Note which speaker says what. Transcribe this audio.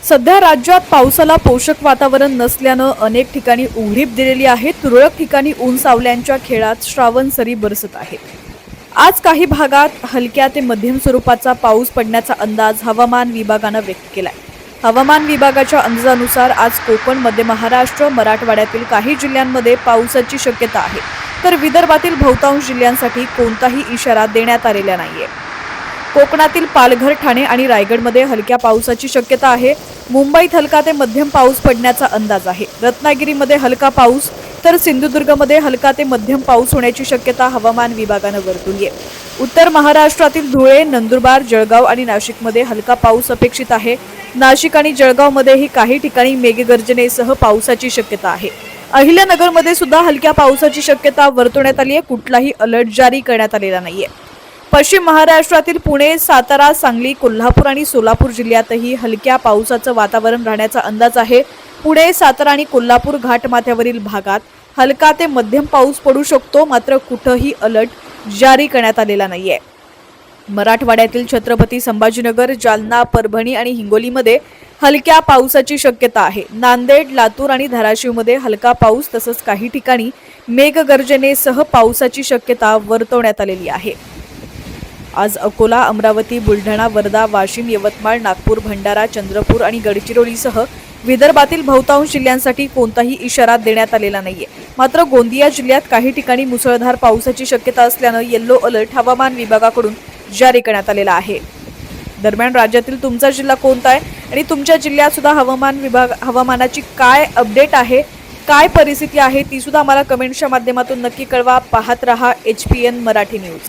Speaker 1: सध्या राज्यात पावसाला पोषक वातावरण नसल्यानं अनेक ठिकाणी उघडीप दिलेली आहे. तुरळक ठिकाणी ऊन सावल्यांच्या खेळात श्रावण सरी बरसत आहेत. आज काही भागात हलक्या ते मध्यम स्वरूपाचा पाऊस पडण्याचा अंदाज हवामान विभागानं व्यक्त केलाय. हवामान विभागाच्या अंदाजानुसार आज कोकण, मध्य महाराष्ट्र, मराठवाड्यातील काही जिल्ह्यांमध्ये पावसाची शक्यता आहे, तर विदर्भातील बहुतांश जिल्ह्यांसाठी कोणताही इशारा देण्यात आलेला नाहीये. कोकणातील पालघर, ठाणे आणि रायगडमध्ये हलक्या पावसाची शक्यता आहे. मुंबईत हलका ते मध्यम पाऊस पडण्याचा अंदाज आहे. रत्नागिरीमध्ये हलका पाऊस तर सिंधुदुर्गमध्ये हलका ते मध्यम पाऊस होण्याची शक्यता हवामान विभागानं वर्तवली आहे. उत्तर महाराष्ट्रातील धुळे, नंदुरबार, जळगाव आणि नाशिकमध्ये हलका पाऊस अपेक्षित आहे. नाशिक आणि जळगावमध्येही काही ठिकाणी मेघगर्जनेसह पावसाची शक्यता आहे. अहिल्यानगरमध्ये सुद्धा हलक्या पावसाची शक्यता वर्तवण्यात आली आहे. कुठलाही अलर्ट जारी करण्यात आलेला नाहीये. पश्चिम महाराष्ट्रातील पुणे, सातारा, सांगली, कोल्हापूर आणि सोलापूर जिल्ह्यातही हलक्या पावसाचं वातावरण राहण्याचा अंदाज आहे. पुणे, सातारा आणि कोल्हापूर घाटमाथ्यावरील भागात हलका ते मध्यम पाऊस पडू शकतो, मात्र कुठंही अलर्ट जारी करण्यात आलेला नाहीये. मराठवाड्यातील छत्रपती संभाजीनगर, जालना, परभणी आणि हिंगोलीमध्ये हलक्या पावसाची शक्यता आहे. नांदेड, लातूर आणि धाराशिवमध्ये हलका पाऊस तसंच काही ठिकाणी मेघगर्जनेसह पावसाची शक्यता वर्तवण्यात आलेली आहे. आज अकोला, अमरावती, बुलढाणा, वर्धा, वाशिम, यवतमाळ, नागपूर, भंडारा, चंद्रपूर आणि गडचिरोलीसह विदर्भातील बहुतांश जिल्ह्यांसाठी कोणताही इशारा देण्यात आलेला नाहीये. मात्र गोंदिया जिल्ह्यात काही ठिकाणी मुसळधार पावसाची शक्यता असल्यानं येलो अलर्ट हवामान विभागाकडून जारी करण्यात आलेला आहे. दरम्यान राज्यातील तुमचा जिल्हा कोणता आहे आणि तुमच्या जिल्ह्यात सुद्धा हवामानाची काय अपडेट आहे, काय परिस्थिती आहे ती सुद्धा आम्हाला कमेंट्सच्या माध्यमातून नक्की कळवा. पाहत रहा HPN मराठी न्यूज.